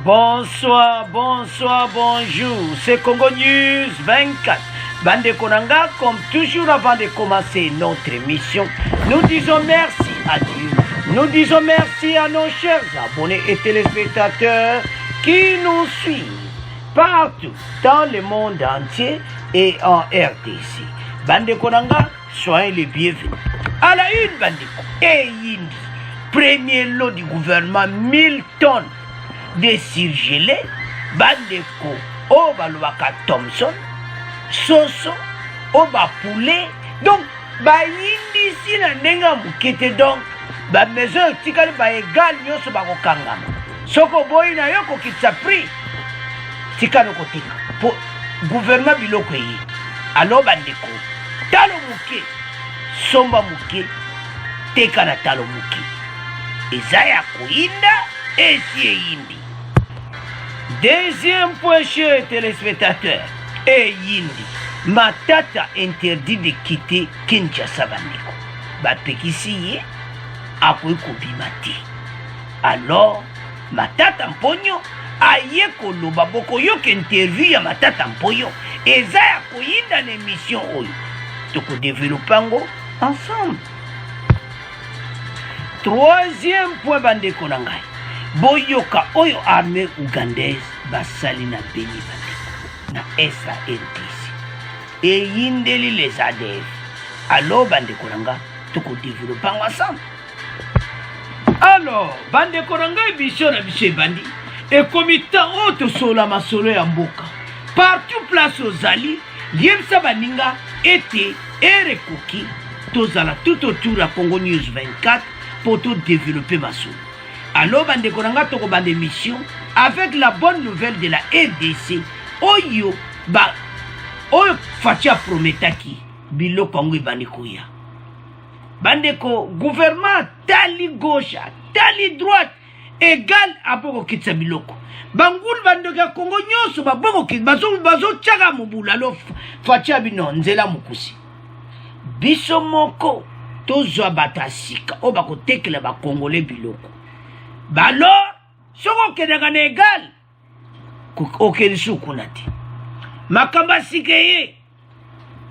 Bonsoir, bonsoir, bonjour. C'est Congo News 24. Bande Konanga, comme toujours avant de commencer notre émission, nous disons merci à Dieu. Nous disons merci à nos chers abonnés et téléspectateurs qui nous suivent partout dans le monde entier et en RDC. Bande Konanga, soyez les bienvenus. À la une, Bandeko et Yindi, premier lot du gouvernement, 1000 tonnes de surgelés, Bandeko, Obalwaka Thompson, Soso, Oba Poulet. Donc, Yindi si na nenga mukete donc, maison tikali égal nyoso bakokangama. Soko boy na yoko kitsa prix. Tikano kotika. Pour gouvernement biloko yi. Alors Bandeko, talo muke, somba muke, teka na talo muke. Ezaya koinda, esi yindi. Deuxième point, chers téléspectateurs, et Yindi, Matata interdit de quitter Kinshasa Bandeko. Bapekisi akoy kobimati. Alors, Matata Mponyo aye koloba boko yo interview ya Matata Mponyo. Eza ya koyinda na émission oyo. Toko développango ensemble. Troisième point Bandeko na ngai. Boyoka oyo armée ougandaise basali na Beni Bandeko na SARDC et yindeli les ADF. Alors Bandeko nanga toko développer ensemble. Alors Bandeko nanga biso na biso bandi et comité auto sola masolo ya mboka partout place ozali liemsa baninga été erekoki tozala tout autour la Congo News 24 pour tout développer masolo. Alors, Bandeko nanga toko bande mission avec la bonne nouvelle de la RDC. Oyo fatia prometaki bilo Congo Bandeko ya. Bandeko gouvernement tali gauche, tali droite égal aboko kitsa biloko. Bangul bandeko Congo nyoso baboko kitsa bazo tchaka mobula lo fatia bino nzela mukusi. Biso moko tozwa batasika o bako tekela ba Congolais biloko. Balo, soko kedaka na égal okelisu kunati makamba sikeye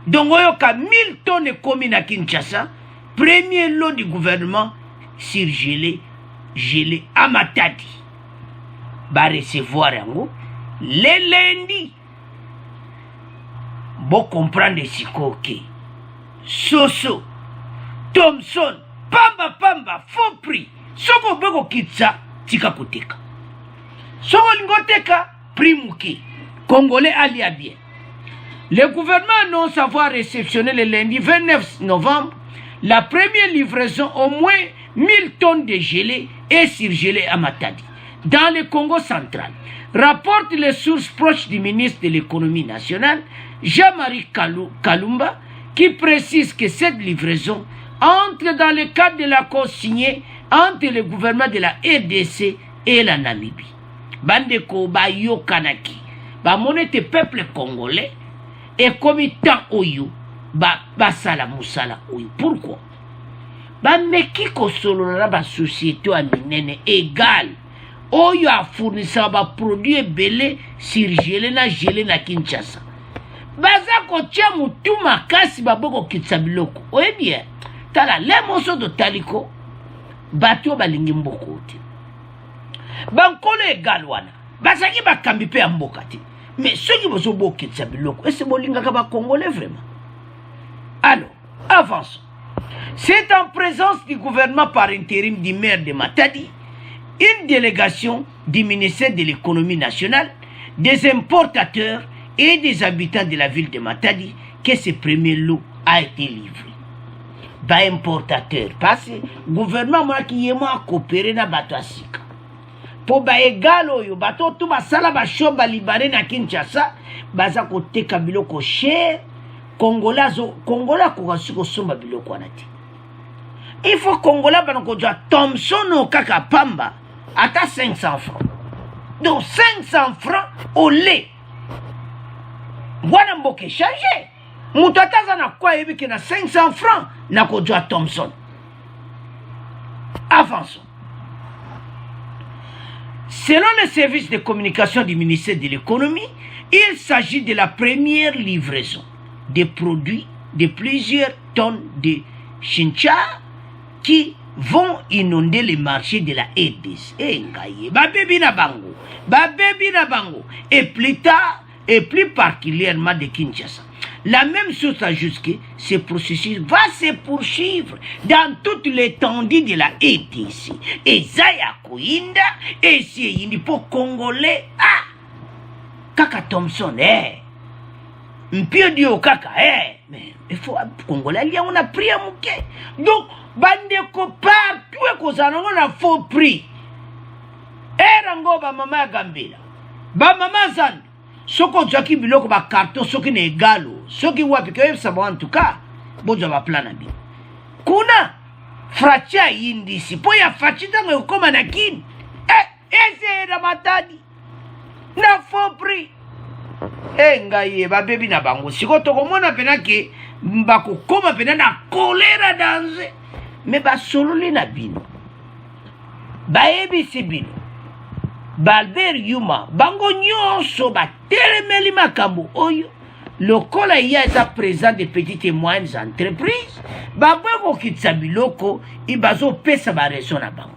dongo yoka 1000 tonnes ekomi na Kinshasa, premier lot du gouvernement surgelé gelé à Matadi ba recevoir yango le lundi. Bo comprendre sikoke Soso Thompson pamba faux prix. Soko bego kitsa tika koteka. Soko lingoteka primuki. Congolais alia bien. Le gouvernement annonce avoir réceptionné le lundi 29 novembre la première livraison au moins 1000 tonnes de gelée et surgelée à Matadi, dans le Congo central. Rapporte les sources proches du ministre de l'économie nationale, Jean-Marie Kalumba, qui précise que cette livraison entre dans le cadre de l'accord signé entre le gouvernement de la RDC et la Namibie. Bandeko ba yokanaki ba monete peuple congolais et comitant oyo ba sala musala oyo. Pourquoi? Ba meki ko solo na ba société a minene égal oyo a fournisseur ba produit belé surgelé na gelé na Kinshasa. Baza ko tia mutu makasi ba boko kitsa biloko. Oye bien, tala le moso de taliko batio balingi mboko te. Bankolo égal wana. Basaki bakambi pe mboka te. Mais ceux qui bozo bokitsa biloko, est-ce bolinga ka ba Congolais vraiment? Alors, avançons. C'est en présence du gouvernement par intérim du maire de Matadi, une délégation du ministère de l'économie nationale, des importateurs et des habitants de la ville de Matadi que ce premier lot a été livré. Ba importateur parce que gouvernement moi qui yema coopérer na bato asika po ba egalo yo bato tu basala ba shomba libare na Kinshasa baza ko teka biloko cher Kongola ko kasiko somba biloko anati. Il faut Kongola banako jwa Thompson o kaka pamba ata 500 francs. Donc 500 francs au lait. Wana mboke changer. Mutataza na kwa yebi na 500 francs na kojwa Thompson. Avançons. Selon le service de communication du ministère de l'économie, il s'agit de la première livraison de produits de plusieurs tonnes de chinchard qui vont inonder les marchés de la RDC. Et plus tard, et plus particulièrement de Kinshasa. La même chose ajoute que ce processus va se poursuivre dans toute l'étendue de la RDC. Et Zaya Kouinda, et si il pour Congolais, Kaka Thompson, Mpio Dio Kaka, mais il faut Congolais, on a pris un mouquet. Donc, bande ko partout ko zanongo na faux prix. Rango ba mama Gambela. Ba mama Zan. Soko jaki biloko ba carton soki ne egalo. Soki wapi ke sabo en tout cas. Bojo ba plana bi. Kuna fracha indisi. Po ya fachita ngokoma na kin. Ese na matadi. Na faux prix. Ngaye ba bebi na bango. Siko tokomona pena ke mbako koma pena na kolera danze. Mais ba sololi na bino. Ba ebisi bino. Balbert Yuma, bango nyonso ba telemeli makambo oyo. Lokola ya eza présent des petites et moyennes entreprises. Babweko kitsa biloko, ibazo pesa ba raison na bango.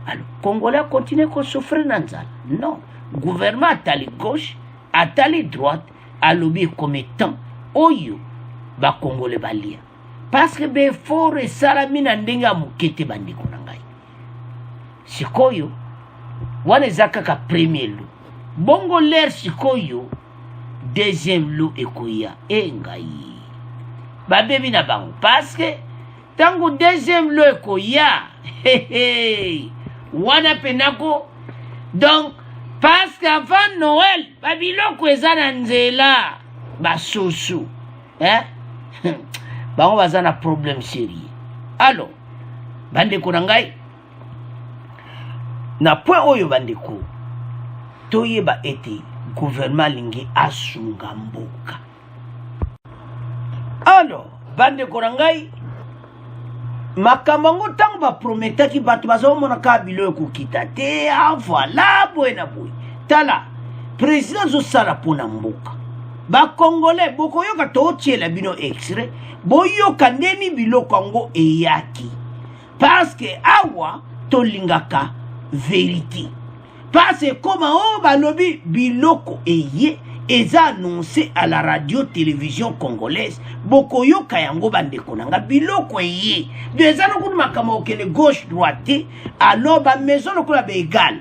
Alors, Congolais continue à souffrir dans ça. Non. Gouvernement atali gauche, atali droite, a lobby comme étant oyo, ba Congolais balia. Parce que be fort et salamina ndenga mukete bandiko nangai. Sikoyo, wana ezaka ka premier lot. Bongo l'air sikoyo, deuxième lot ekoya. Ngai. Ba bebi na bango. Parce que, tango deuxième lot ekoya, wana penako, donc, parce qu'avant Noël, babiloko eza na nzela, ba soso, bango baza na problème sérieux. Alors, bandeko na ngai, na point oyo bandeko, toyeba ete gouvernement lingi asunga mboka. Alors, bandeko na ngai, makambo ngo tango ba prometaki bato bazomona ka biloko kita te, voilà boye. Tala, président zo sala pona mboka. Ba Congolais boko yoka to tiela bino extrait, boyoka ndeni biloko ngo eyaki. Parce que awa to lingaka vérité. Parce que comme balobi biloko eye eza annoncé à la radio-télévision congolaise, boko yoka yango bandeko nanga biloko eye. Deza no kuna makama okele gauche droite, alors ba maison no kuna be égal.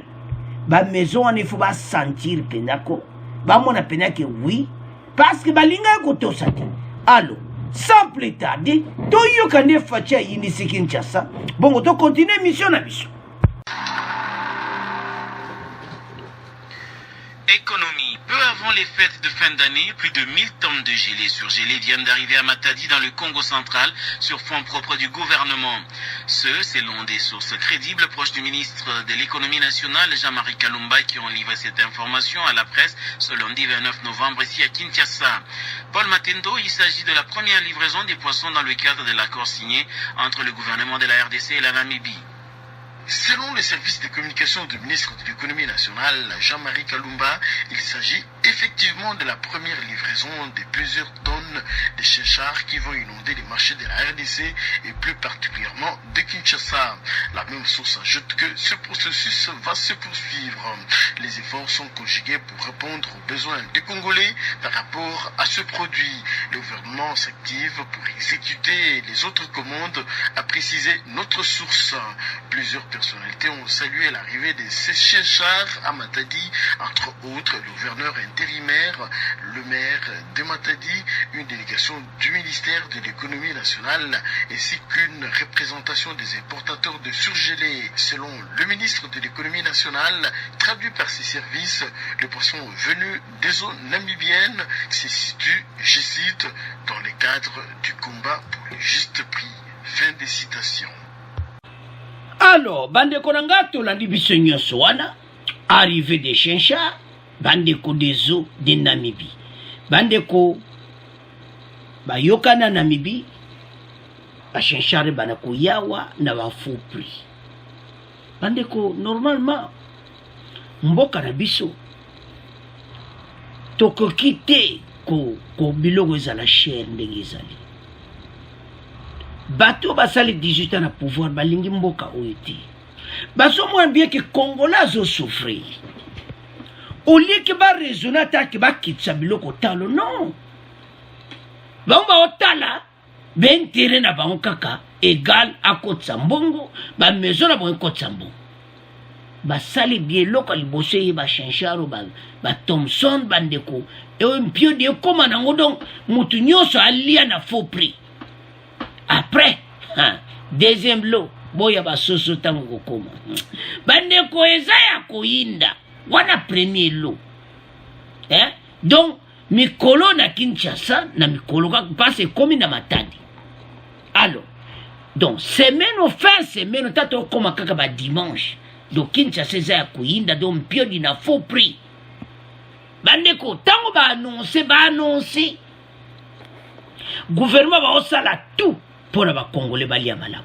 Ba maison on il faut pas sentir penako. Ba mona penake oui parce que balinga ko to sati. Alors, sans plus tarder, to yoka ne facha yini Kinshasa. Bongo to continuer mission na biso. Économie. Peu avant les fêtes de fin d'année, plus de 1000 tonnes de gelée surgelée viennent d'arriver à Matadi dans le Congo central sur fonds propres du gouvernement. Ce, selon des sources crédibles proches du ministre de l'économie nationale, Jean-Marie Kalumba, qui ont livré cette information à la presse ce lundi 29 novembre ici à Kinshasa. Paul Matendo, il s'agit de la première livraison des poissons dans le cadre de l'accord signé entre le gouvernement de la RDC et la Namibie. Selon le service de communication du ministre de l'économie nationale, Jean-Marie Kalumba, il s'agit effectivement de la première livraison de plusieurs tonnes de chinchard qui vont inonder les marchés de la RDC et plus particulièrement de Kinshasa. La même source ajoute que ce processus va se poursuivre. Les efforts sont conjugués pour répondre aux besoins des Congolais par rapport à ce produit. Le gouvernement s'active pour exécuter les autres commandes, a précisé notre source. Plusieurs personnalités ont salué l'arrivée de ces chinchards à Matadi, entre autres le gouverneur intérimaire, le maire de Matadi, une délégation du ministère de l'économie nationale, ainsi qu'une représentation des importateurs de surgelés. Selon le ministre de l'économie nationale, traduit par ses services, le poisson venu des zones namibiennes se situe, je cite, dans le cadre du combat pour le juste prix. Fin des citations. Alors, bandeko nanga tolandi biso nyonso wana, arrivé des chinchards, bandeko des eaux de Namibie. Bandeko bayoka na Namibie, ba chinchards banako yawa na ba faux prix. Bandeko, normalement, mboka na biso tokoki te ko biloko ezala cher ndenge ezali. Bato basali 18 ans na pouvoir balingi mboka oyo te. Bazomona bien que Congolais azo souffrir. Au lieu que ba raisonner ta que ba kitsa biloko talo non. Ba otala ben terrain na ba kaka égal à kotsa mbongo ba maison na ba kotsa mbongo. Basali bien loko liboso ye ba Chencharo ba Thomson bandeko e mpio de koma nango donc mutu nyonso alia na faux prix. Après, deuxième lot, boya ba soso tango koma. Bandeko eza ya koyinda, wana premier lot. Donc, mikolo na Kinshasa, na mikolo ka passe komi na Matadi. Alors, donc, fin semaine, tato koma kaka ba dimanche. Donc, Kinshasa eza ya koyinda, donc mpio di na faux prix. Bandeko, tango ba annoncer. Gouvernement va osala tout. Pour les Congolais balia malamu.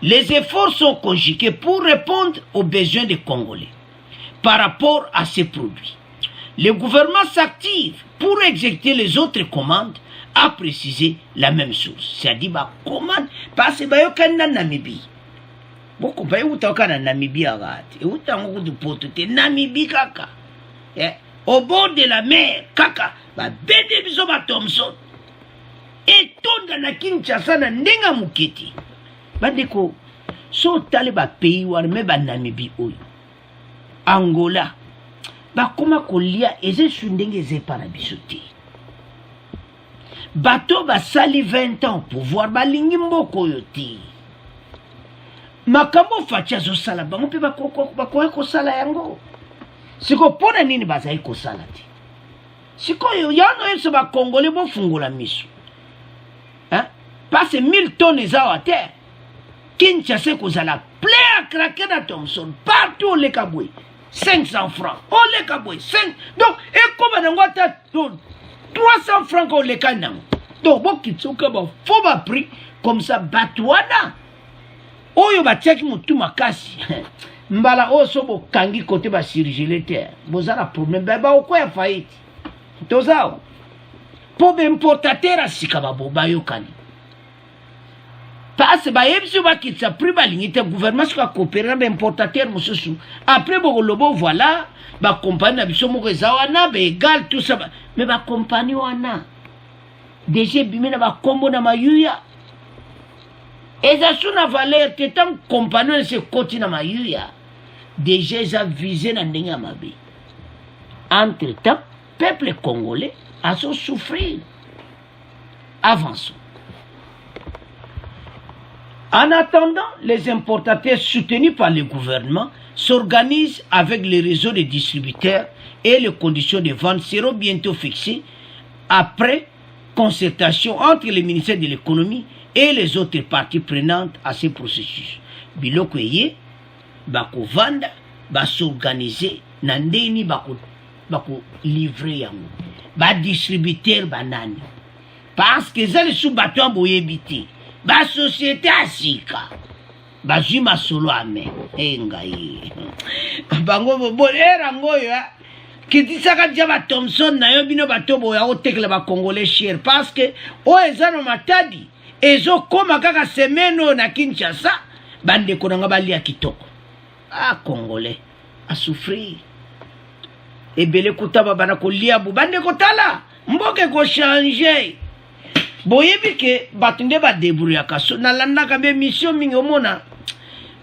Les efforts sont conjugués pour répondre aux besoins des Congolais par rapport à ces produits. Le gouvernement s'active pour exécuter les autres commandes, a précisé la même chose. C'est-à-dire bah commande parce que bah yoka na Namibie. Beaucoup bah yoka na Namibie agate. Yoka ngoko du potote Namibie kaka. Au bord de la mer kaka bah bende biso ba Thomson. Et tonda na Kinshasa na ndenga muketi. Bandeko, so tale ba pays wana me ba Namibie oyo. Angola. Ba koma kolia eze sundenge ze para bisote. Bato ba sali 20 ans pouvoir ba lingi mboko yoti. Makambo facha zo sala bango pe ba ko sala yango. Siko pona nini bazai ko sala ti. Siko yo yano yeso ba Congolais bo fungola miso. Parce 1000 tonnes à terre. Kinshasa kozala plein à craquer dans Thomson. Partout les kaboué. 500 francs. Oh les kaboué. 5. Donc, et comme on a 300 francs au les canons. Donc, bon, kitsuka, bon, faut pas prix. Comme ça, batouana. Oh, yo ba tchaki mutu makasi. Mbala oso bo kangi côté ba surgeler terre. Bozala problème. Ba o quoi faillite. Tozao. Pour importateur à sikababo ba yokani. Parce que si vous avez pris le gouvernement qui a coopéré avec l'importateur, après, voilà, la compagnie a égal tout ça. Mais la compagnie a déjà bimé na combo na mayuya. Et ça sous la valeur, tant compagnie se côté na mayuya. Déjà, ils ont visé na ndenge mabe. Entre-temps, peuple congolais a souffert. Avançons. En attendant, les importateurs soutenus par le gouvernement s'organisent avec les réseaux de distributeurs et les conditions de vente seront bientôt fixées après concertation entre le ministère de l'économie et les autres parties prenantes à ce processus. Biloko ye, bako vanda, ba s'organiser, nandeni bako livrer yango, ba distributeur banani. Parce que ça les sous-bateaux boyebiti. Ba société asika ba jima solo ame engai bango bo era ngoyo kitisaka jaba Thomson na yo bino batobo ya otekela ba Congolais cher parce que o ezano Matadi ezo koma kaka semeno na Kinshasa bande konanga bali ya kitoko Congolais a souffrir ebele kutaba bana kolia bu bande kotala mboke ko changer. Boyebi ke batunde ba débrouiller kaso na landa ka be mission mingi omona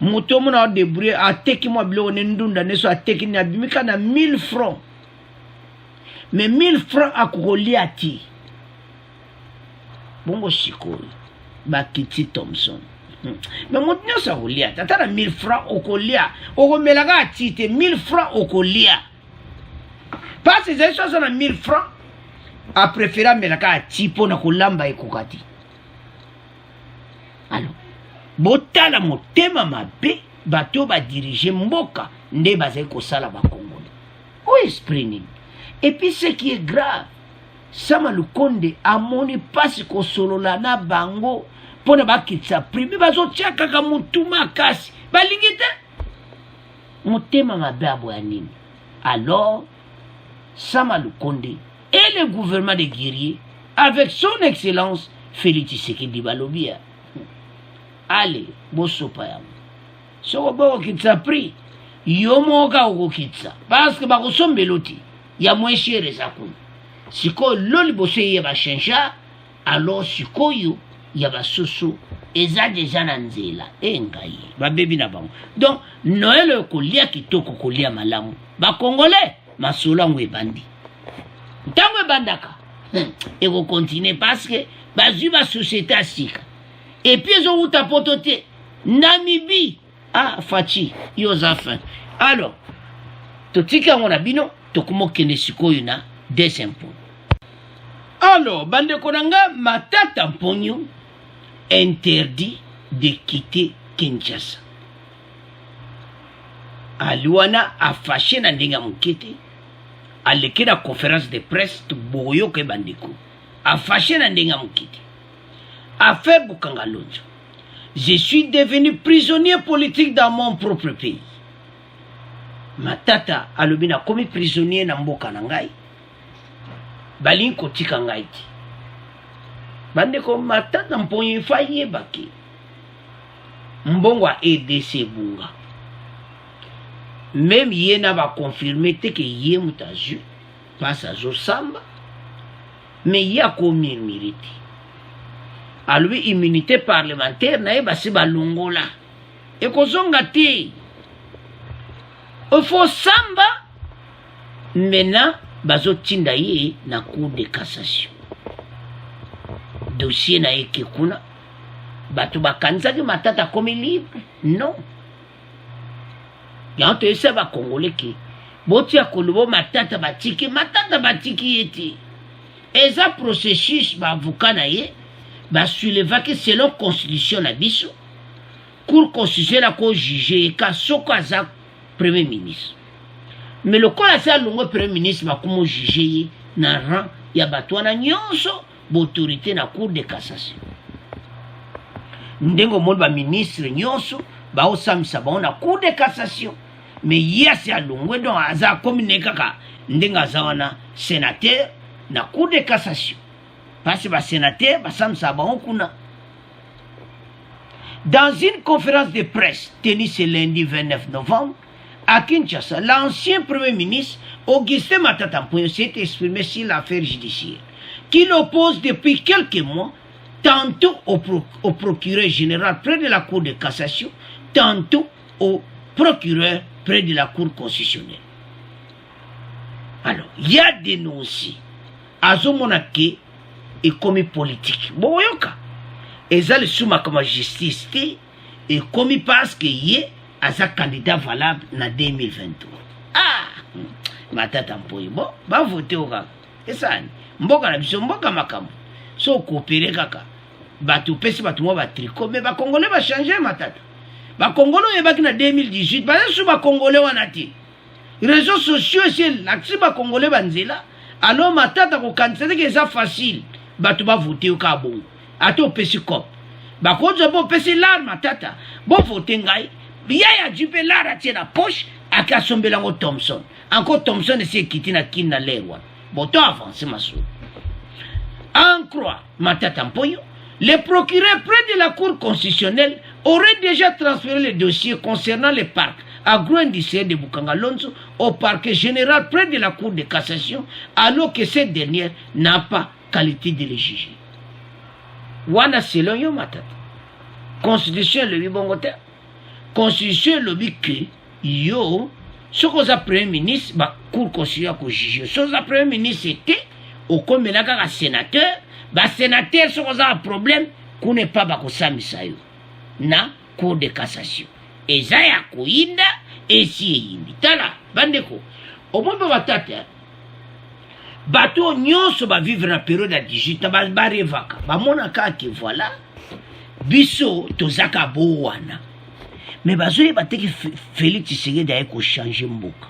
moto mona débrouiller ateki mo bilo ne ndunda ne so ateki na bimika na 1000 francs. Mais 1000 francs akolia ti. Bongo siko ba kiti Thomson. Mais moto nyo sa kolia tata na 1000 francs okolia okomelaka atite 1000 francs okolia. Parce que c'est ça na 1000 francs. A préféré melaka tipo na kolamba ekokati. Alors, botala motema mabe bato ba diriger mboka nde bazai ko sala ba Congolais. O esprit nini. Et puis ce qui est grave, Sama Lukonde amoni pasi ko solola na bango pona ba kitsa primi bazo tia kaka mutu makasi. Balingite. motema mabe aboya nini? Alors Sama Lukonde et le gouvernement de guerriers avec son excellence Félix Tshisekedi balobia allez bosopa yango soko boko kitsa prix yomoka okokitsa parce que bakosombela ti ya moins cher ezakuna sikoyo loli boso ye bashensha alors sikoyo ya basusu eza deja na nzela engai babebi na bango. Donc Noël kolia kitoko kolia malamu bakongolais masolo yango ebandi ntango ebandaka ekokontinue parce que bazwi basociété asika epuis ezowuta poto te Namibie faci yo oza fin. Alors totika yango na bino tokomokende sikoyo na deuxième point. Alors bandeko na nga Matata Mponyo interdit de quitter Kinshasa. Aliwana a fâché na ndenge mokete aleki na conférence de presse boyoka bandeko a fâché na ndenge mokete a fait Bukanga Lonzo. Je suis devenu prisonnier politique dans mon propre pays. Matata alobi na komi prisonnier na mboka na ngai balingi kotika ngai ti bandeko. Matata Mponyo fa yebaki mbongo a EDC bunga même yena va confirmer que yé mutazu passe à Zosamba mais y a combien mérite à lui immunité parlementaire na eba se balongola et kozonga te il faut samba maintenant bazo tinda ye na cour de cassation dossier na eke kuna batu bakanzaki Matata comme libre non. Yanto ese ba Congolais ki boti ya kolobo Matata batiki yeti eza processus ba avocat na ye ba soulevaki selon constitution na biso cour constitutionnelle ko juger ka soko aza premier ministre mais le quoi ça longo premier ministre ba komo juger na rang ya bato na nyonso autorité na cour de cassation ndengo mo ba ministre nyonso ba osamisa ba na cour de cassation. Mais yes ya longwe donc aza commune kaka ndenga zawana sénateur na cour de cassation parce que ba sénateur ba samsa ba kuna. Dans une conférence de presse tenue ce lundi 29 novembre à Kinshasa, l'ancien premier ministre Augustin Matata Mponyo s'est exprimé sur l'affaire judiciaire qu'il oppose depuis quelques mois tantôt au procureur général près de la cour de cassation, tantôt au procureur près de la cour constitutionnelle. Alors, il y a dénoncé Azomonake et commis politique. Bon, yoka. Et ça, le souma comme justice, et commis parce que y a un candidat valable en 2023. Matata Mponyo. Bon, va voter au gars. Et ça, mboka na biso mboka makambo. So coopérer kaka. Batu pesi batu mo ba tricot, mais ba Congolais va changer Matata. Ba Congolais yebaki na 2018, ba sou ba Congolais wana ti. Réseaux sociaux c'est l'axi ba Congolais banzela. Alors Matata ko kantsele que ça facile. Batu ba voter au kabongo. Ato pesi cop. Ba ko zo bo pesi lar Matata. Bo voter ngai. Biya ya jupe lar atie na poche aka sombela ngo Thompson. Encore Thompson c'est quitté na kin na lerwa. Bon to avancer maso. En croire Matata Mponyo, le procureur près de la Cour constitutionnelle aurait déjà transféré le dossier concernant les parcs agro-industriels de Bukanga Lonzo au parquet général près de la Cour de cassation, alors que cette dernière n'a pas qualité de le juger. Wana selon yo Matata. Constitution le bongote. Constitution le que yo ce qu'on a premier ministre ba Cour constitutionnelle ko juger. Ce qu'on a premier ministre c'était au komenaka ka sénateur, ba sénateur ce qu'on a un problème qu'on n'est pas ba ko samisa yo na Cour de cassation. Eza ya koinda esi yindi. Tala bandeko. Au moins Matata bato nyonso ba vivre na période ya 18 ans ba revaka. Ba mona ka ke voilà biso tozaka bo wana. Mais bazoye bateki Félix Tshisekedi a ko changer mboka.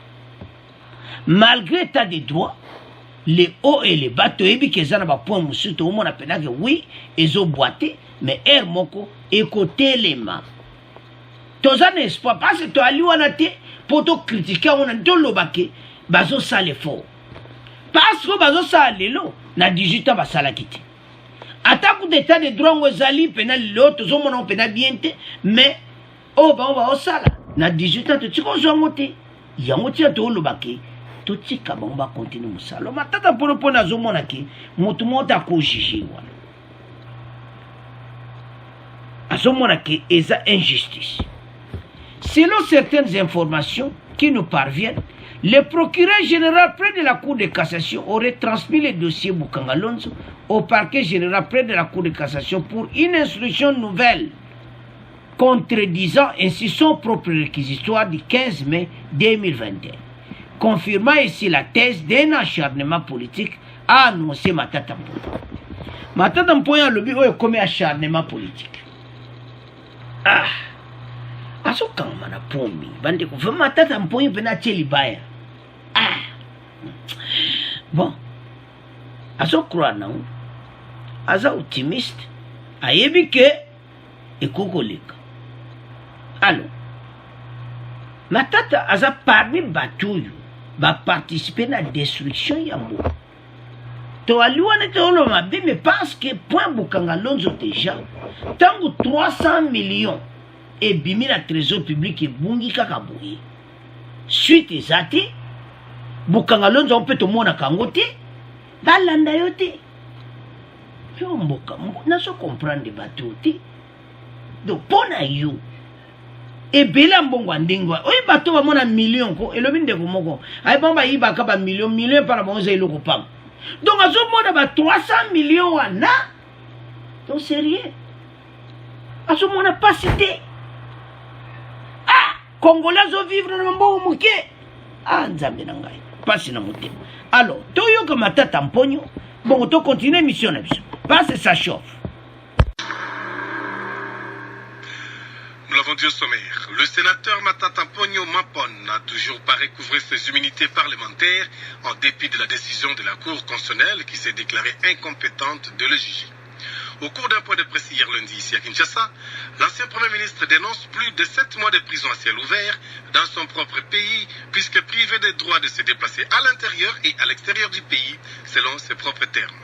Malgré état de droit, les hauts et les bas, tu as vu que ça n'a pas point monsieur, tout le monde appelle que oui, ils ont boité, mais air moko, écoutez les mains. Tu as un espoir, parce que tu as lu en athée, pour critiquer on a deux lobake bazo ça l'effort parce que bazo ça lelo na 18 ans basala kiti ata coup d'état de droit ngozali pena l'autre zo mona pena biente mais oh ba on va au sala na 18 ans tu ko zo ngote yango tia to lobake to tika ba on va continuer musala matata pour na zo mona ki mutu mota ko jiji wana azo mona ki eza injustice. Selon certaines informations qui nous parviennent, le procureur général près de la Cour de cassation aurait transmis le dossier Bukanga Lonzo au parquet général près de la Cour de cassation pour une instruction nouvelle, contredisant ainsi son propre réquisitoire du 15 mai 2021, confirmant ici la thèse d'un acharnement politique, a annoncé Matata Mpoyo. Matata Mpoyo a lobby comme acharnement politique. Ah, aso kama na pomi bande ko vraiment Matata Mpoyo pena cheli baya. Ah, bon, aso croire na aza optimiste ayebi ke ekokoleka. Alors Matata aza parmi batuyu ba participer na destruction ya mbo to aliwane te olo mabe mais parce que point Bukanga Lonzo déjà tangu 300 millions et bimi na trésor public et bungi kaka boye suite ezati Bukanga Lonzo on peut to mona kango te balanda yo te yo mboka na so comprendre bato te donc pona yo et bela mbongo ndingwa oyi bato ba mona million ko elobi ndeko moko ay bamba yiba ka ba million para bonza iloko pam donc azo mona ba 300 millions wana donc sérieux azo mona pas cité ah congolais zo vivre na mbongo muke ah nzambe na ngai pas na motema. Alors toyo ka Matata Mpoyo bon to continuer mission na biso parce que ça chauffe. Nous l'avons dit au sommaire, le sénateur Matata Mpoyo Mapon n'a toujours pas recouvré ses immunités parlementaires en dépit de la décision de la Cour constitutionnelle qui s'est déclarée incompétente de le juger. Au cours d'un point de presse hier lundi ici à Kinshasa, l'ancien Premier ministre dénonce plus de 7 mois de prison à ciel ouvert dans son propre pays puisque privé des droits de se déplacer à l'intérieur et à l'extérieur du pays selon ses propres termes.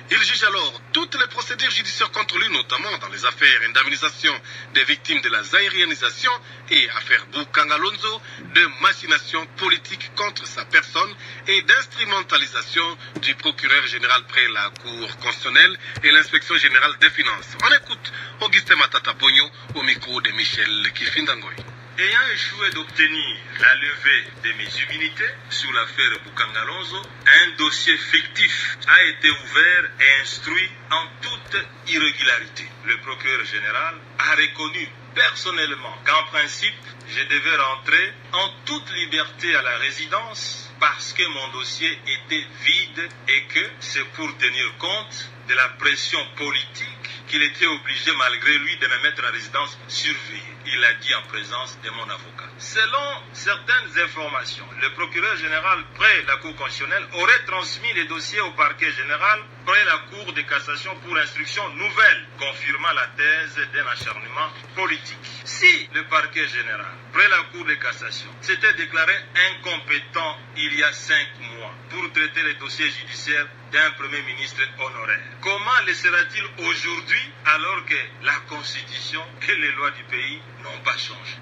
Il juge alors toutes les procédures judiciaires contre lui, notamment dans les affaires d'indemnisation des victimes de la zaïrianisation et affaire Bukanga Lonzo, de machination politique contre sa personne et d'instrumentalisation du procureur général près la Cour constitutionnelle et l'inspection générale des finances. On écoute Augustin Matata Mpoyo au micro de Michel Kifindangoy. Ayant échoué d'obtenir la levée de mes immunités sur l'affaire Bukanga Lonzo, un dossier fictif a été ouvert et instruit en toute irrégularité. Le procureur général a reconnu personnellement qu'en principe, je devais rentrer en toute liberté à la résidence parce que mon dossier était vide et que c'est pour tenir compte de la pression politique qu'il était obligé malgré lui de me mettre en résidence surveillée. Il a dit en présence de mon avocat. Selon certaines informations, le procureur général près la Cour constitutionnelle aurait transmis les dossiers au parquet général près la Cour de cassation pour instruction nouvelle, confirmant la thèse d'un acharnement politique. Si le parquet général près la Cour de cassation s'était déclaré incompétent il y a 5 mois pour traiter les dossiers judiciaires d'un Premier ministre honoraire, comment le sera-t-il aujourd'hui alors que la Constitution et les lois du pays n'ont pas changé?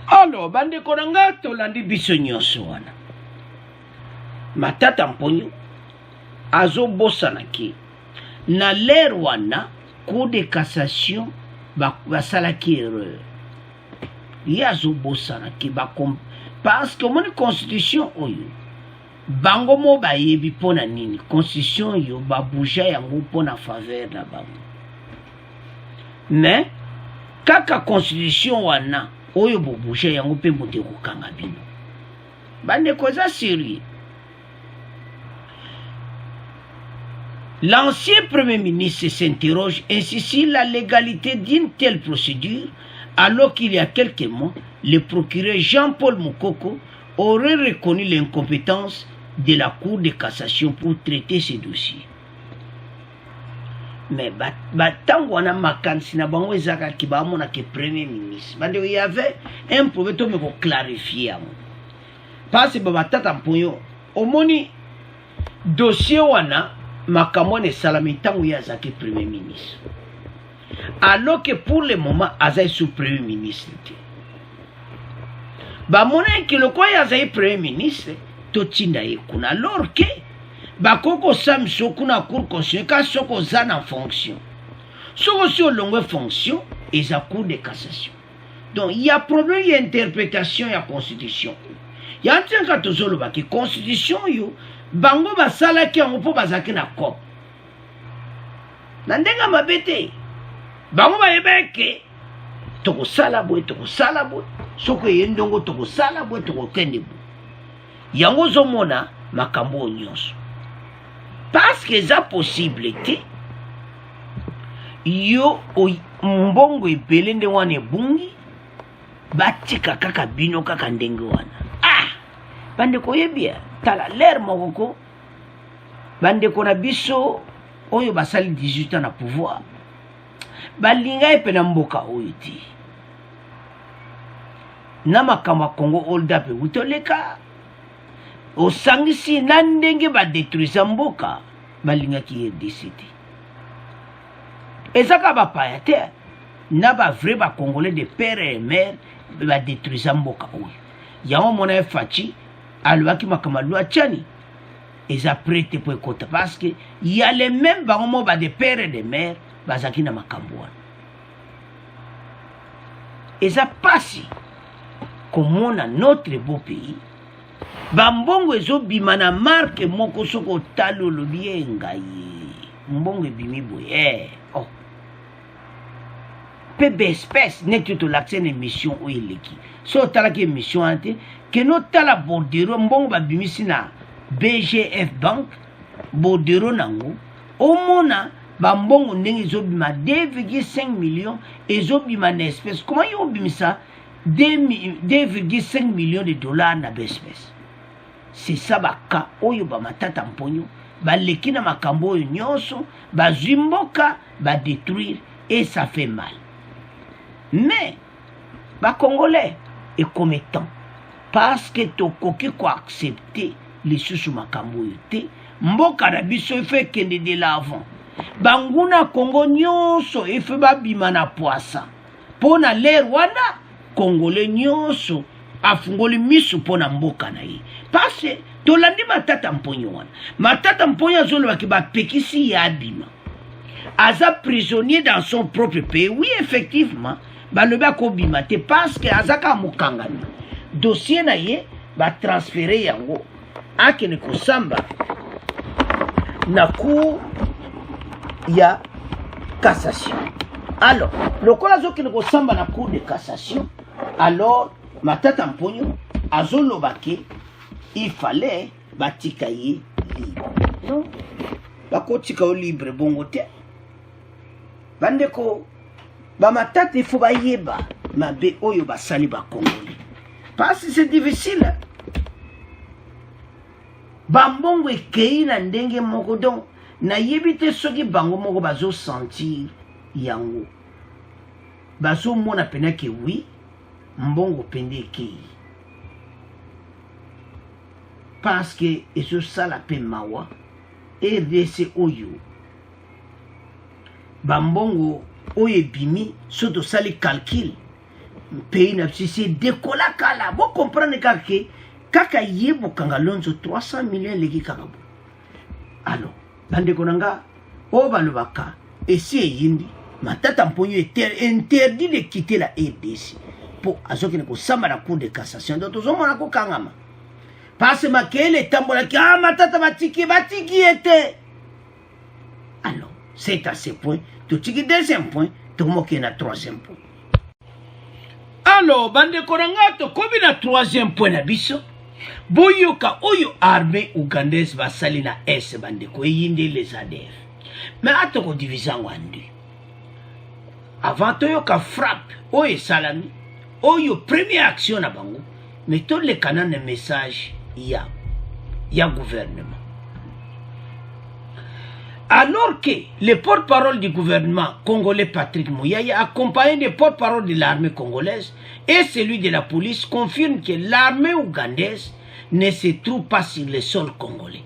Alors, bande konanga tolandi biso nyonso wana. Matata Mpoyo azo bosanaki na l'air wana Cour de cassation basalaki erreur. Ye azo bosanaki parce que mon constitution oyo bango mo bayebi pona nini constitution yo babouja yango pona faveur na bango. Mais kaka constitution wana oyo bobouja yango pe mote kokanga bino. Bande koza sérieux. L'ancien Premier ministre s'interroge ainsi sur la légalité d'une telle procédure alors qu'il y a quelques mois, le procureur Jean-Paul Mukoko aurait reconnu l'incompétence de la Cour de cassation pour traiter ces dossiers. Mais tango wana makansi na bango ezaka ki ba mona ke Premier ministre. Il y avait un problème pour clarifier. parce que batata mponyo omoni dossier wana makambo ne salami tangu ya zaki premier ministre, alors que pour le moment azai sous premier ministre ba mona ki le kwa ya zai premier ministre to tinda ye kuna, alors que ba koko samso kuna cour constitutionnelle ka soko zana en fonction soko si longue fonction et za cour de cassation. Donc il y a problème, il y a interprétation, il y a constitution. Il y a un truc quand tu as la constitution, bango basala ki on peut bazaki na cop. Nandenga mabete. Bango ba yebeke. Toko sala boy, soko yendongo toko sala boy, toko kende boy. Yango zomona makambo nyonso. Parce que ça possibilité yo mbongo ebele nde wana bungi batika kaka bino kaka ndenge wana. Bande koyebia tala l'air mokoko bande kona biso oyo basali 18 ans na pouvoir balinga epena mboka oyo ti na makambo Congo hold up utoleka osangisi na ndenge ba détruire mboka balinga ki RDC. Ezaka ba paya te na ba vrai ba congolais de père et mère ba détruire mboka oyo yango mona fachi alwaki makamalu achani eza prêté pour écouter parce que il y a les mêmes bango ba de père et de mère bazaki na makambo wana eza pasi komona notre beau pays bambongo ezobima na marque moko soko talo lobi ngai mbongo ebimi boye oh pebe espèce n'est tout l'accès émission ou eleki so tala ki émission ante que no tala bordero mbongo babimisi na BGF Bank bordero nango omona bambongo ndenge ezobima 2,5 millions ezobima na espèce. Comment yo bimisa 2,5 millions de dollars na espèce? C'est ça baka oyo ba matata mponyo baleki na makambo oyo nyonso bazimboka ba détruire et ça fait mal. Mais ba congolais et comme étant parce que tokoki ko accepter les sous makambo yote mboka na biso fait kende de l'avant banguna Congo nyonso efe babima na poisa pona l'air wana congolais nyonso afungoli misu pona mboka na ye parce que tolandi matata mponyo wana matata mponyo azolo ki ba pekisi ya abima aza prisonnier dans son propre pays. Oui effectivement balobi akobima te parce que azaka mokangani dossier na ye ba transférer yango akene kosamba na cour ya cassation. Alors lokola azokene kosamba na cour de cassation, alors matata mponyo azolobaki il fallait batika ye libre. Non bakotika o libre bongo te bandeko bamatata il faut bayeba mabe oyo basali ba congolais parce que c'est difficile bambongo ekei na ndenge moko donc nayebi te soki bango moko bazo sentir yango bazo mona pena ke oui mbongo pende ekei parce que ezo sala pe mawa RDC oyo bambongo oyo bimi soto sali calcul pays na c'est décolla kala bo comprendre kaka yebo kanga lonzo 300 millions leki kaka bo. Alors bande konanga o balobaka esi yindi matata mponyo interdit de quitter la RDC pour azokene ko samba na cour de cassation donc tozomona ko kangama parce que makele tambola ki matata batiki était. Alors c'est à ce point tout tiki deuxième point tout moki na troisième point. Alors bande konanga to kobi na troisième point na biso boyoka oyo armée ougandaise basali na S bande ko yinde les ADF mais atoko division wandi avant toyoka frappe oyo salami oyo première action na bango mais tout le canal de message ya gouvernement. Alors que le porte-parole du gouvernement congolais Patrick Mouyaya, accompagné des porte-parole de l'armée congolaise et celui de la police, confirme que l'armée ougandaise ne se trouve pas sur le sol congolais.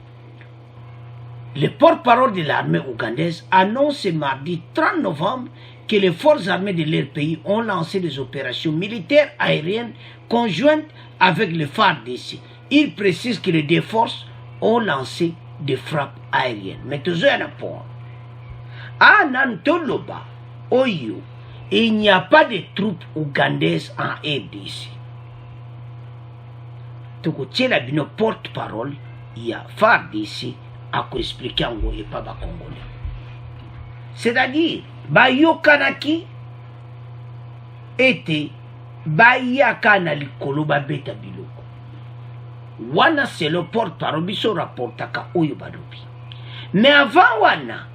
Le porte-parole de l'armée ougandaise annonce ce mardi 30 novembre que les forces armées de leur pays ont lancé des opérations militaires aériennes conjointes avec les FARDC. Il précise que les deux forces ont lancé des frappes aériennes. Mais toujours un rapport. À Nantoloba, Oyo, il n'y a pas de troupes ougandaises en RDC. Donc, c'est la porte-parole, il y a FARDC à expliquer en et pas ba congolais. C'est-à-dire, ba yokanaki était ba yakana likolo ba beta biloko. Wana c'est le porte-parole biso rapportaka oyo badobi. Mais avant wana,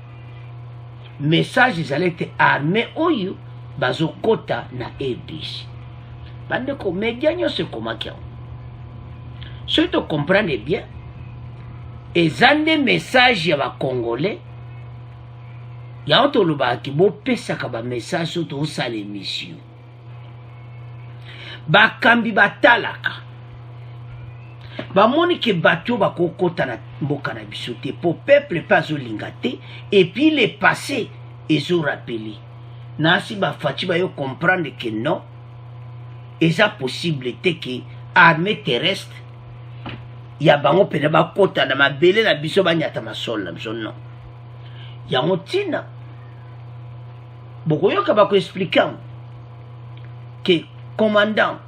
message allaient être armés oyo bazokota na RDC. Bandeko média nyonso komaki. Si tu comprends bien, et un message ya ba congolais ya otoloba ki bo pesa ka ba message so to sa l'émission ba kambi batalaka ba moni ke bato ba kokota na mboka na biso te pour peuple pas olingate et puis le passé ezo rappelé na si ba fati ba yo comprendre que non eza possibilité que armée terrestre ya bango pene ba kota na mabele na biso ba nyata masol na biso non ya motina boko yoka ba ko expliquer que commandant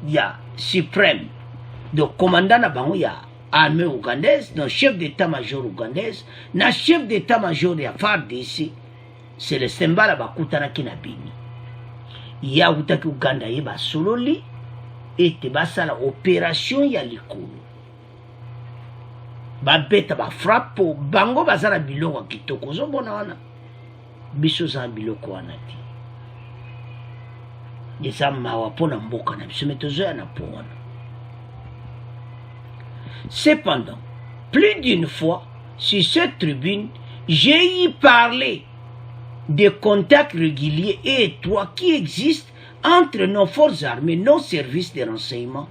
ya suprême de commandant na bango ya armée ougandaise no chef d'état-major ougandaise na chef d'état-major ya FARDC c'est le Sembala ba kutana kina bini ya utaki Uganda ye ba sololi ete basala opération ya likolo babeta ba frappe bango bazala biloko kitoko zobona wana biso za biloko wana ti yesa mawa pona mboka na biso metozo na pona. Cependant, plus d'une fois sur cette tribune, j'ai y parlé des contacts réguliers et étroits qui existent entre nos forces armées, nos services de renseignement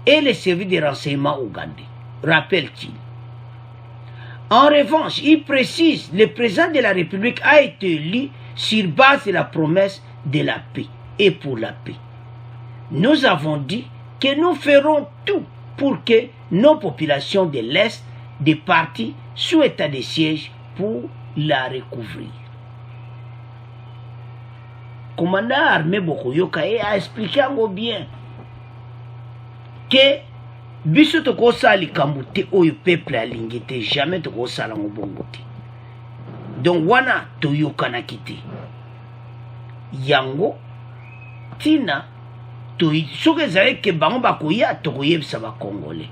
et les services de renseignement ougandais, rappelle-t-il. En revanche, il précise que le président de la République a été élu sur base de la promesse de la paix et pour la paix. Nous avons dit que nous ferons tout pour que nos populations de l'Est des partis sous état de siège pour la recouvrir. Commandant armé Bokoyoka a expliqué bien que biso toko sali kamute oyo peuple alingete jamais toko sala ngobongo te. Donc wana toyoka na kite. Yango tina to soke zale ke bango bakoya tokoyebisa ba congolais.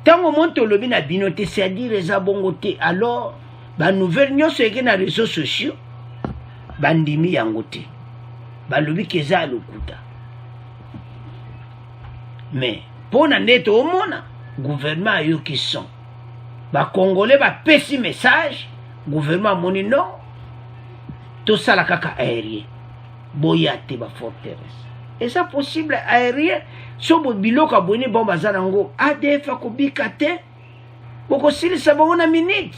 Tango monto lobi na binote c'est-à-dire eza bongo te alors ba nouvelle nyonso eke na réseaux sociaux bandimi yango te. Balobi keza lokuta. Mais pour n'être au monde, gouvernement a eu qui sont. Les Congolais va péter message, gouvernement moni non, tout ça la caca aérien, boyate ba forteresse. Et ça possible aérien, so bo biloko aboni bon bazanango, ADF akobikate, boko sili sa bango na minute.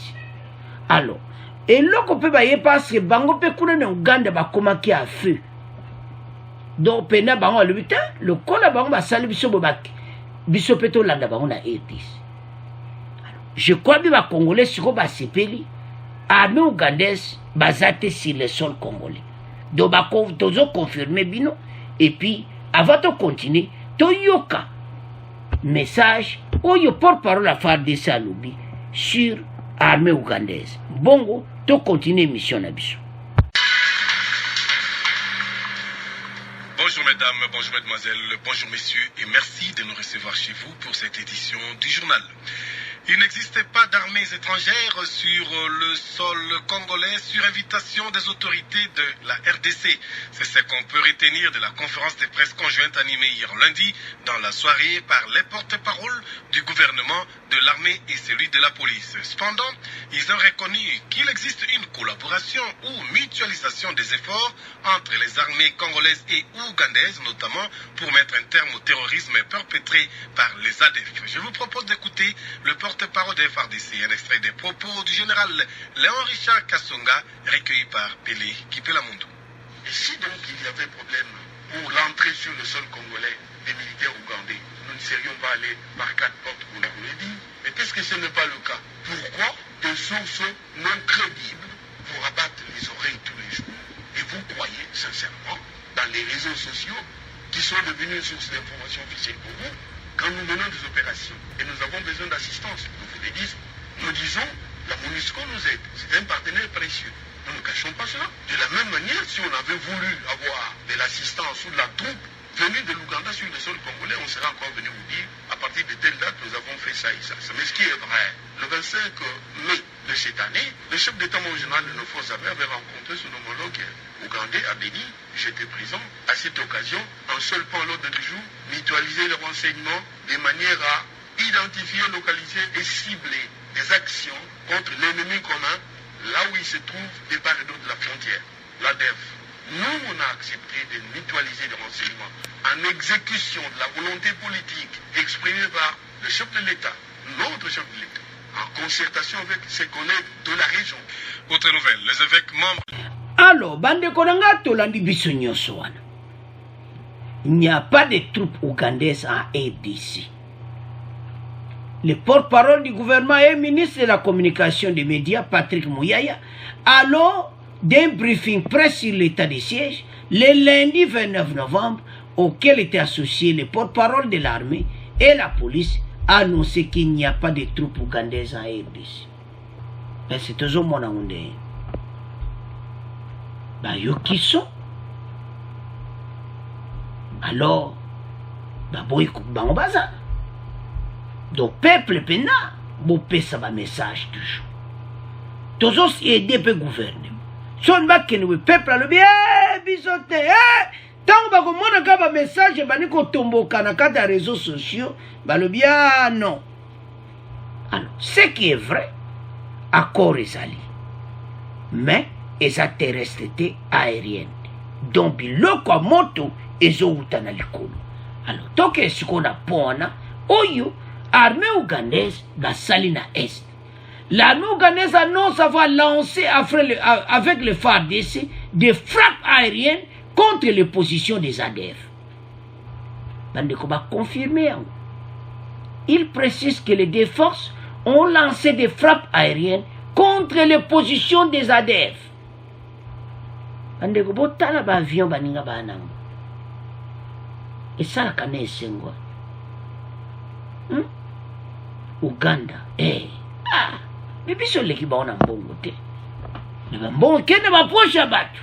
Alors, et loko pe ba ye parce que bango pe kuna na Uganda ba komaki à feu. Donc pena bango le butin, le kola bango ba sali biso bobaki. Bisopeto landa bango na RDC. Je crois que les Congolais seront basepeli, armée ougandaise basée sur le sol congolais. Donc ils confirmé bino et puis avant de continuer, to yoka message oyo porte-parole la FARDC à lobby sur armée ougandaise. Bongo to continuer mission na biso. Bonjour mesdames, bonjour mesdemoiselles, bonjour messieurs et merci de nous recevoir chez vous pour cette édition du journal. Il n'existait pas d'armées étrangères sur le sol congolais sur invitation des autorités de la RDC. C'est ce qu'on peut retenir de la conférence de presse conjointe animée hier lundi dans la soirée par les porte-paroles du gouvernement, de l'armée et celui de la police. Cependant, ils ont reconnu qu'il existe une collaboration ou mutualisation des efforts entre les armées congolaises et ougandaises, notamment pour mettre un terme au terrorisme perpétré par les ADF. Je vous propose d'écouter le porte-parole des FARDC, un extrait des propos du général Léon Richard Kassonga, recueilli par Pelé Kipelamondo. Et si donc il y avait problème pour l'entrée sur le sol congolais des militaires ougandais, nous ne serions pas allés par 4 portes, vous l'avez dit. Mais qu'est-ce que ce n'est pas le cas? Pourquoi des sources non crédibles vous rabattent les oreilles tous les jours et vous croyez sincèrement dans les réseaux sociaux qui sont devenus une source d'information officielle pour vous quand nous menons des opérations et nous avons besoin d'assistance? Nous disons, la MONUSCO nous aide, c'est un partenaire précieux. Nous ne cachons pas cela. De la même manière, si on avait voulu avoir de l'assistance ou de la troupe venue de l'Ouganda sur le sol congolais, on serait encore venu vous dire, à partir de telle date, nous avons fait ça et ça. Mais ce qui est vrai, le 25 mai de cette année, le chef d'état-major général de nos forces armées avait rencontré son homologue ougandais à Béni. J'étais présent. À cette occasion, un seul point à l'ordre du jour, mutualiser les renseignements de manière à identifier, localiser et cibler des actions contre l'ennemi commun là où il se trouve des part et d'autre de la frontière, l'ADF. Nous, on a accepté de mutualiser les renseignements en exécution de la volonté politique exprimée par le chef de l'État, notre chef de l'État, en concertation avec ses collègues de la région. Autre nouvelle, les évêques membres... Alors, bande konanga tolandi biso nyonso wana. Il n'y a pas de troupes ougandaises en RDC. Le porte-parole du gouvernement et ministre de la communication des médias, Patrick Mouyaya, alors d'un briefing presse sur l'état de siège, le lundi 29 novembre, auquel étaient associés les porte-parole de l'armée et la police, a annoncé qu'il n'y a pas de troupes ougandaises en RDC. Mais c'est toujours mon amoundé. Ben, yo qui sont? Alors, ben, boy, ben, on bazar. Donc, peuple pena, bon, pesa ba message toujours. Tous aider le gouvernement. Si on va que le peuple a le bien, bisote, tant que on a un message, ben, qu'on tombe au Canada des réseaux sociaux, ben, le bien, non. Alors, ce qui est vrai, accord est allé. Mais, les extraterrestres aériennes. Donc, biloko moto, ezo utana likolo. Alors, tant que ce qu'on a pona, oyo, armée ougandaise, basali na Est. L'armée ougandaise annonce avoir lancé avec le FARDC des frappes aériennes contre les positions des ADF. Bandeko va confirmer. Il précise que les deux forces ont lancé des frappes aériennes contre les positions des ADF. Bandeko botala ba avion baninga banango. Et ça la kane sengwa. Uganda, mais biso leki ba ona mbongo te. Na mbongo kene ba posha batu.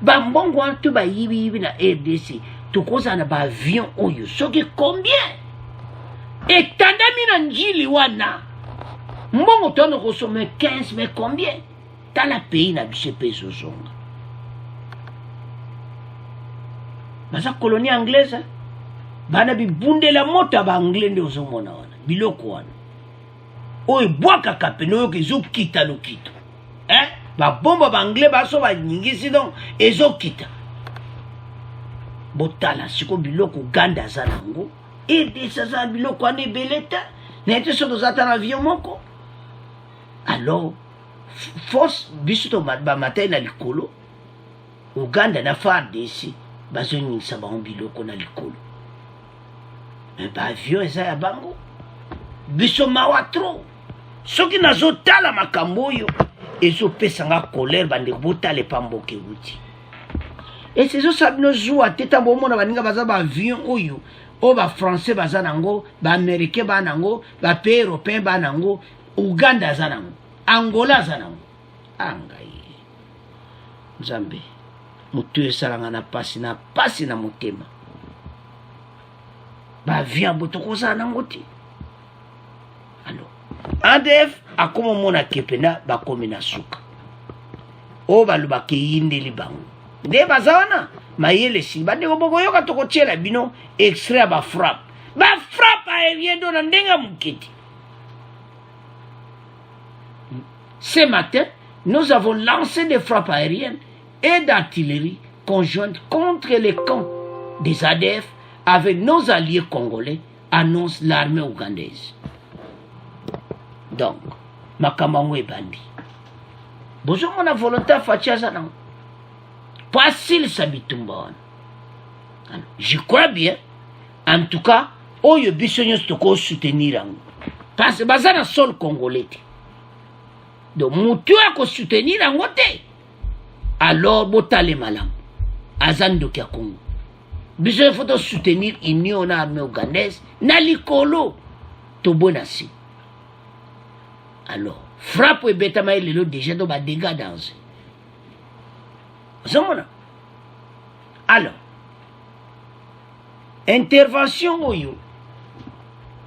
Ba mbongo antu ba yibi na RDC. Tukoza na ba avion oyo soki combien? Et tandami na njili wana. Mbongo tono kosome 15 mais combien? Dans la pays na biso peso zonga. Baza colonie anglaise. Bana bibunde la mota ba anglais ndio zomona wana. Biloko wana. Oye bwaka kapeno yo kezo kita lokito. Ba bomba ba anglais ba so ba nyingisi donc ezo kita. Botala siko biloko Uganda za nango. Et ça biloko ane beleta. Nete so dozata na avion moko. Alors force biso ba matin na likolo. Uganda na FARDC bazo nyingisa ba biloko na likolo. Mais ba avion eza ya bango. Biso mawa trop. Soki nazotala makambo oyo ezo pesanga colère bande botale pamboke wuti. Et c'est ça bino joua teta bomona baninga baza ba avion oyo o ba français baza nango, ba américain ba nango, ba pays européen ba nango, Uganda za nango, Angola za nango. Angai. Nzambe. Mutu esalanga na pasi na motema. Ba avion botoko za nango te. ADF akoma mona kepena bakomi na suka o balobaki yindeli bango nde baza wana mayele si bandeko bokoyoka tokotiela bino extrait ya bafrappe aérien do na ndenge moketi. Ce matin, nous avons lancé des frappes aériennes et d'artillerie conjointes contre les camps des ADF avec nos alliés congolais, annonce l'armée ougandaise. Donc, makamangwe bandi. Bonjour mon volontaire Fatia non. Pas s'il s'habitumba. Je crois bien. En tout cas, oyo bisonyo stoko soutenir ango. Parce que bazana sol congolais. Donc, mutu ako soutenir ango te. Alors, botale malam. Azando kia Congo. Bisonyo faut soutenir union na armée ougandaise. Na likolo. Tobonasi. Alors, frappe et betama lelo déjà dans ba dégâts dans. Zamona. Alors, intervention oyo.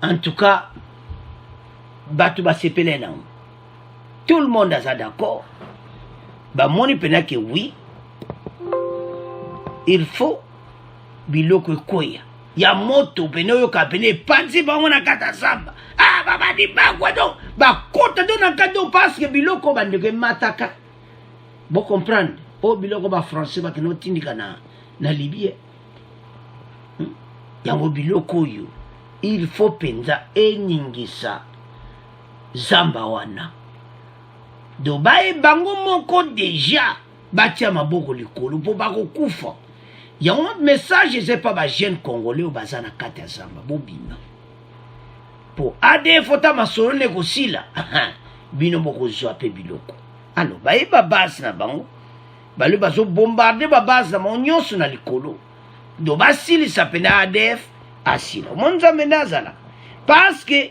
En tout cas, batu ba sepele na. Tout le monde est d'accord. Ba moni pena que oui. Il faut biloko koya. Ya moto pena yo ka pena panzi ba mona kata samba. Ah baba di bagwa do. Ba kota do na kado parce que biloko ba ndeke mataka. Bo comprendre. O biloko ba français ba kino tindika na Libye. Yango biloko yo. Il faut penza enyingisa zamba wana. Do bae bango moko déjà batia maboko likolo po bako kufa. Yango message c'est pas ba jeune congolais au bazana kata zamba bobina. Po ade fota masolo negosila. Bino moko zo ape biloko. Alors bae ba base na bango. Bale bazo bombarder ba base na monyoso na likolo. Do basili sapena ADF asila. Monza menazala. Parce que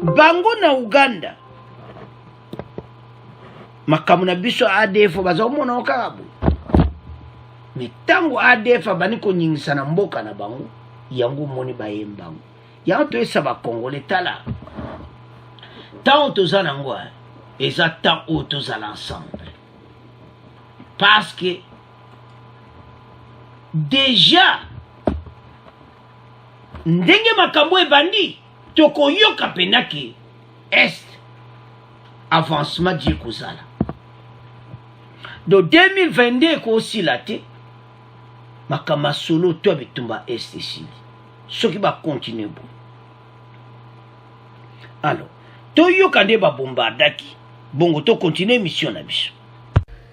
bango na Uganda makamuna biso ADF bazo mona okabu. Mais tango ADF baniko nyingisa na mboka na bango yango moni bayembango. Yango to esaba congolais tala. Tant tozana ngwa exactement où tozala ensemble. Parce que déjà ndenge makambo ebandi tokoyoka penaki est avancement di kozala. Do 2022 ko aussi la te makama solo to bitumba est ici. Ce qui va continuer bon. Alors, toyoka nde ba bombardaki. Bongo to continuer mission na biso.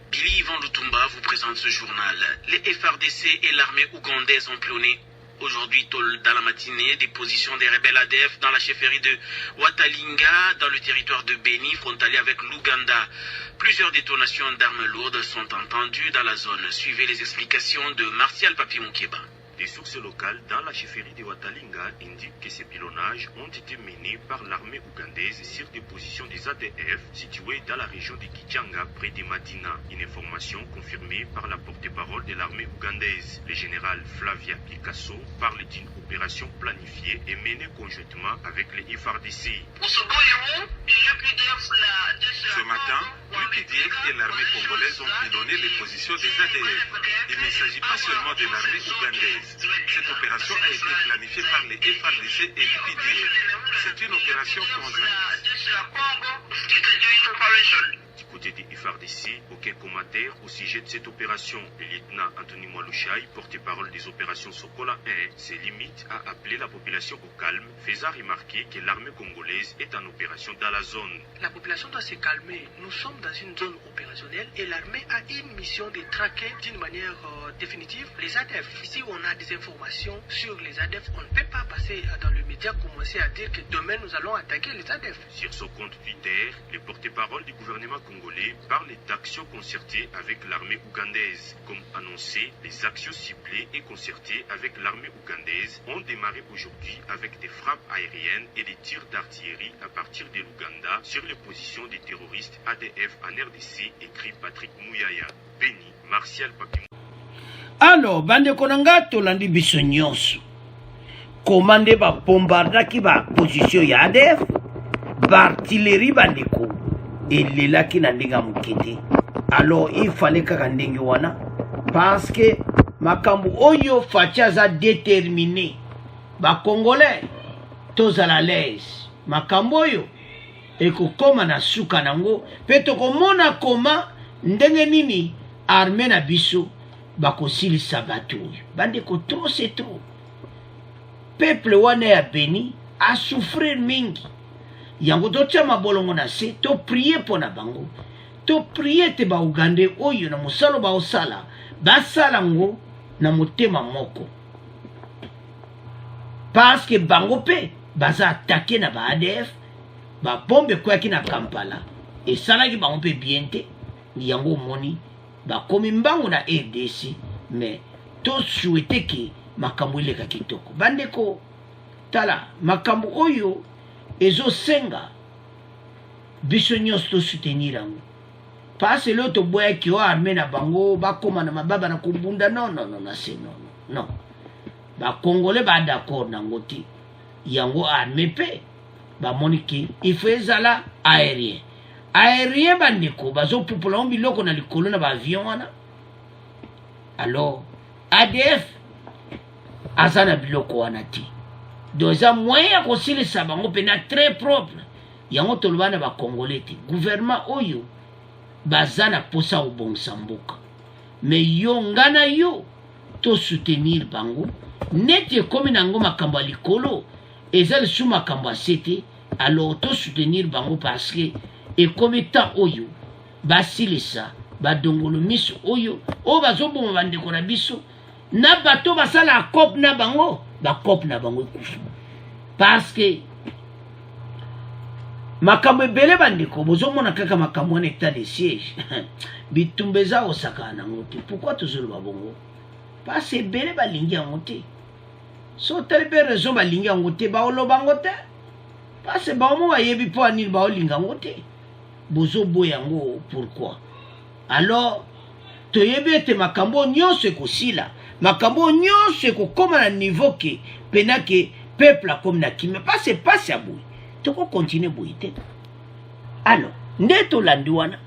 Billy Van Lutumba vous présente ce journal. Les FRDC et l'armée ougandaise ont cloné aujourd'hui dans la matinée des positions des rebelles ADF dans la chefferie de Watalinga, dans le territoire de Beni, frontalier avec l'Ouganda. Plusieurs détonations d'armes lourdes sont entendues dans la zone. Suivez les explications de Martial Papi Moukeba. Des sources locales dans la chefferie de Watalinga indiquent que ces pilonnages ont été menés par l'armée ougandaise sur des positions des ADF situées dans la région de Kichanga, près de Madina. Une information confirmée par la porte-parole de l'armée ougandaise. Le général Flavia Picasso parle d'une opération planifiée et menée conjointement avec les FARDC. Ce matin, l'UPDF et l'armée congolaise ont pilonné les positions des ADF. Il ne s'agit pas seulement de l'armée ougandaise. Cette opération a été planifiée par les FARDC et l'UPDF. C'est une opération conjointe. Du côté des FARDC, aucun commentaire au sujet de cette opération. Le lieutenant Anthony Mwalushai, porte-parole des opérations Sokola 1, se limite à appeler la population au calme, faisant remarquer que l'armée congolaise est en opération dans la zone. La population doit se calmer. Nous sommes dans une zone opérationnelle et l'armée a une mission de traquer d'une manière définitive les ADF. Si on a des informations sur les ADF, on ne peut pas passer dans le média commencer à dire que demain nous allons attaquer les ADF. Sur son compte Twitter, le porte-parole du gouvernement congolais parle d'actions concertées avec l'armée ougandaise. Comme annoncé, les actions ciblées et concertées avec l'armée ougandaise ont démarré aujourd'hui avec des frappes aériennes et des tirs d'artillerie à partir de l'Ouganda sur les positions des terroristes ADF en RDC, écrit Patrick Mouyaya. Beni, Martial Papi. Alors, bande konanga tolandi biso nyonso. Komande ba bombardaki ba position ya ADF. bartillerie bandeko elelaki na ndenge ya mokete. Alors il fallait kaka ndenge wana parce que makambo oyo faci aza déterminé bakongolais tozala l'aise makambo oyo ekokoma na suka nango mpe tokomona koma ndenge nini armée na biso bakosilisa bato oyo bandeko. Trop c'est trop. Peuple wana ya Beni a souffrir mingi yango totia mabolongo na se to prier pona bango to prier te ba Uganda oyo na mosalo ba osala basala ngo na motema moko parce que bango pe baza attaquer na ba ADF ba bombe kwa ki na Kampala et salaki bango pe bien te yango moni ba komi mbango na RDC mais to souhaiter que makambo ileka kitoko bandeko. Tala makambo oyo ezo senga biso nyonso to soutenir yango parce lo to boya ki o armée na bango bakoma na mababa na kubunda non c'est non ba congolais ba d'accord nango ti yango armée pe ba moniki il faut ezala aérien bandeko bazo pupola biloko na likolo na ba avion wana. Alors ADF azana biloko wana ti donc ça moyen kosilisa bango pena très propre yango tolobana ba congolais ti gouvernement oyo bazana posa obongisa mboka mais yo ngana yo to soutenir bango neti ekomi nango makambo ya likolo eza lisusu makambo asete. Alors to soutenir bango parce que ekomi temps oyo basilisa badongolo miso oyo o bazoboma bandeko na biso na bato basala akop na bango bakop na bango ekufu parce que makambo ebele bandeko bozomona kaka makambo wana état de siège bitumba eza osaka nango te. Pourquoi tozoloba bongo? Parce que ebele balingi yango te so tali mpe raison balingi yango te baoloba yango te parce que baomo bayebi mpo anini baolinga yango te bozoboya yango. Pourquoi? Alors toyebi ete makambo nyonso ekosila makambo nyonso ekokoma na niveau ke pena ke peuple akomi na kimia parce que pasi ya boye toko continue boye te. Alors nde tolandi wana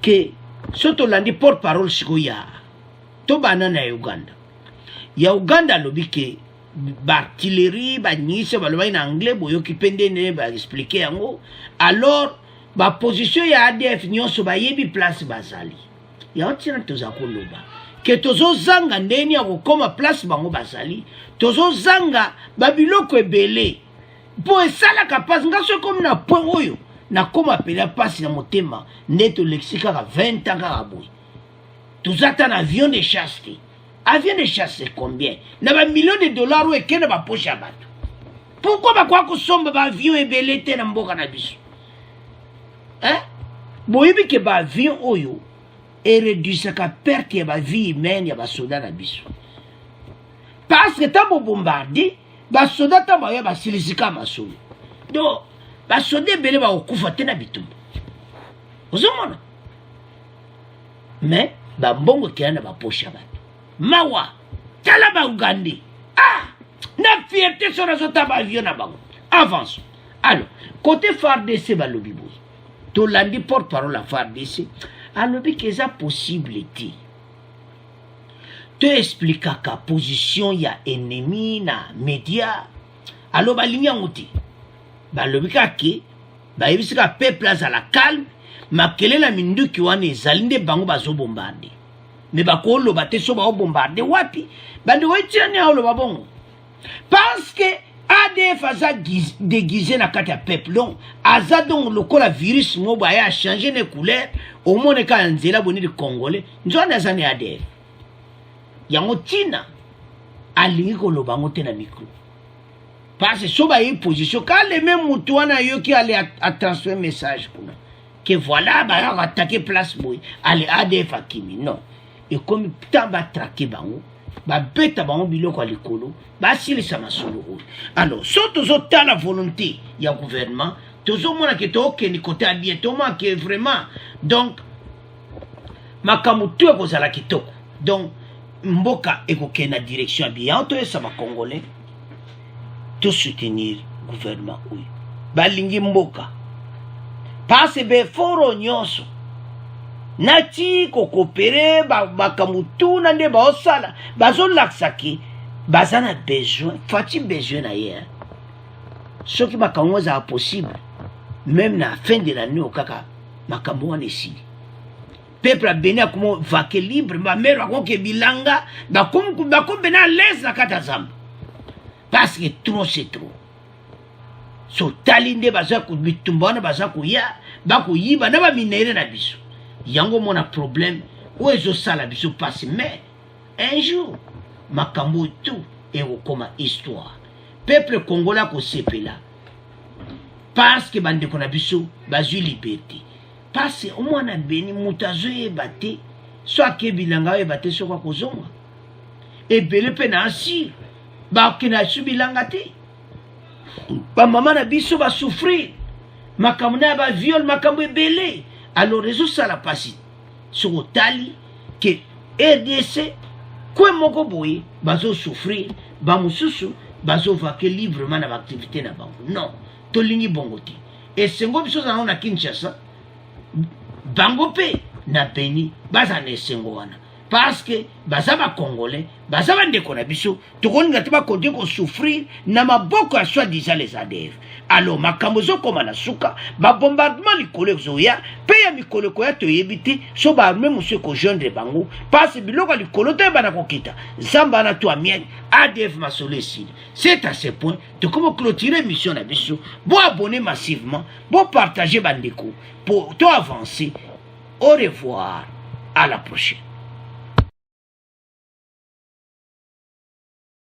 ke so tolandi porte parole sikoyo ya tobana na Uganda alobi ke baartillerie banyise balobaki na anglais boyoki mpe ndene baexplike yango. Alors baposition ya ADF nyonso bayebi place bazali yango ntina toza koloba ke tozozanga ndeni ya kokoma place bango bazali tozozanga babiloko ebele mpo esalaka mpasi nga so ekomi na point oyo nakoma pela mpasi na motema nde tolekisi kaka 20 ans kaka boye toza ata na avion de chasse te. Avion de chasse c'est combien? Na ba millions de dollars oyo ekende baposhe ya bato. Pourquoi bakoka kosomba baavion ebele te na mboka na biso? Boyebi ke baavion oyo eredusaka perte ya bavie humaine ya basoda na biso. Parce que ta bombardi basoda ta bayo basilisika masolo. Donc basoda ebele bakokufa te na bitumba. Ozomona? Mais bambongo kena na baposhe ya bato. Mawa tala ba Uganda na fierté sur la zota ba avion na bango. Avance. Alors côté FARDC balobi boy to landi porte parole la FARDC alobi que ça possible ti te expliquer ka position ya ennemi na média. Alors balingi ngoti balobi ka ke ba yebisika peuple azala calme makele na minduki wana ezali nde bango bazo bombarder. Mais bakolo bate so ba bombarder wapi bandi woitiani aolo babongo parce que ADF aza déguisé na kati ya peuple donc aza donc lokola virus mobo aya changer ne couleur au monde ka nzela boni de congolais nzona za ne ADF yango tina alingi ko lobango te na micro parce que so ba yi position quand les mêmes mutuana yo qui allait à transférer message kuna que voilà ba attaquer place boy allez ADF akimi non. Et comme tant ba traquer bango ba beta bango biloko à likolo ba silisa masolo. Alors so tozo ta la volonté ya gouvernement tozo mona ke to ke ni côté à bien to que vraiment donc makamutu ko zala kitoko donc mboka ekoke na direction bien to esa ba congolais to soutenir gouvernement oui balingi mboka pase beforo nyonso nati kokopere bakamutuna nde baosala bazolakisaki baza na besoin fati besoin na ye soki makambo ezala possible même na fin de l'année okaka makambo wana esili peuple abeni akomo vake libre bamere bakoke bilanga bakombe na lese na kati ya zamba parce que trop c'est trop so tali nde baza bitumba wana baza koya bakoyiba na baminere na biso yango mona problème oyo ezosala biso pasi mais un jour makambo tout ekokoma histoire peuple congolais akosepela parce que bandeko na biso bazwi liberté parce que omwana beni moto azoyeba te so akebilanga oyeba te soko akozonga ebele mpe na asire bakende asu bilanga te bamama na biso basouffrir makambo na ya baviole makambo ebele alors ezosala mpasi soki otali ke RDC kwe moko boye bazosouffrir bamosusu bazovake librement na baactivité na bango non tolingi bongo te esengo biso ozala na Kinshasa bango mpe na Beni baza na esengo wana parce que baza bacongolais baza bandeko na biso tokoninga te bakontinue kosouffrir na maboko ya soi-disant les ADF alors makambo ezokoma na suka babombardement likolo ezoya mpe ya mikolo ekoya toyebi te so baarme mosu ekojoindre bango parce biloko ya likolo toyeba na kokita nzambe wana to amienne ADF masolo esili c'est à ce point tokoma clôturer émission na biso bo abonner massivement bo partager bandeko pour to avancer au revoir à la prochaine.